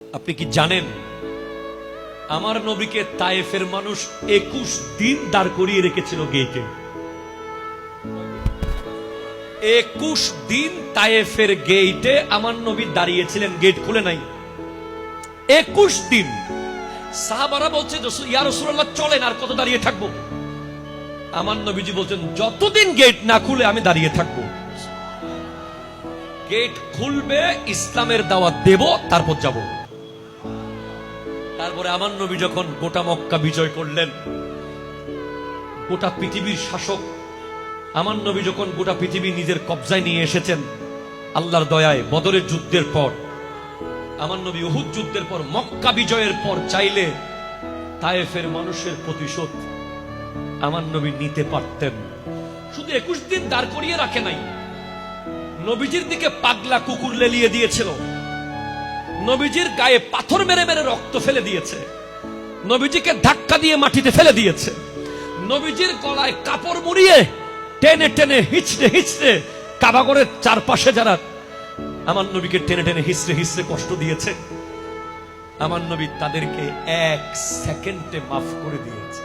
আপনি কি জানেন আমার নবীকে তায়েফের মানুষ 21 দিন দাঁড় করিয়ে রেখেছিল গেটে। 21 দিন তায়েফের গেটে আমার নবী দাঁড়িয়েছিলেন, গেট খুলে নাই। 21 দিন সাহাবারা বলছে ইয়া রাসূলুল্লাহ চলেন, আর কত দাঁড়িয়ে থাকবো? আমার নবীজি বলছেন যতদিন গেট না খুলে আমি দাঁড়িয়ে থাকবো। গেট খুলবে, ইসলামের দাওয়াত দেব, তারপর যাব। তারপরে আমার নবী যখন গোটা মক্কা বিজয় করলেন, গোটা পৃথিবীর শাসক আমার নবী যখন গোটা পৃথিবী নিজের কবজায় নিয়ে এসেছেন, আল্লাহর দয়ায় বদরের যুদ্ধের পর, আমার নবী উহুদ যুদ্ধের পর, মক্কা বিজয়ের পর চাইলে তায়েফের মানুষের প্রতিশোধ আমার নবী নিতে পারতেন। শুধু 21 দিন দাঁড় করিয়ে রাখে নাই, নবীজির দিকে পাগলা কুকুর লেলিয়ে দিয়েছিল, নবীজির গায়ে পাথর মেরে মেরে রক্ত ফেলে দিয়েছে, নবীজিকে ধাক্কা দিয়ে মাটিতে ফেলে দিয়েছে, নবীজির গলায় কাপড় মুড়িয়ে টেনে টেনে হিচড়ে হিচড়ে কাবাগরের চারপাশে যারা আমার নবীকে টেনে টেনে হিচড়ে হিচড়ে কষ্ট দিয়েছে, আমার নবী তাদেরকে 1 সেকেন্ডে মাফ করে দিয়েছে।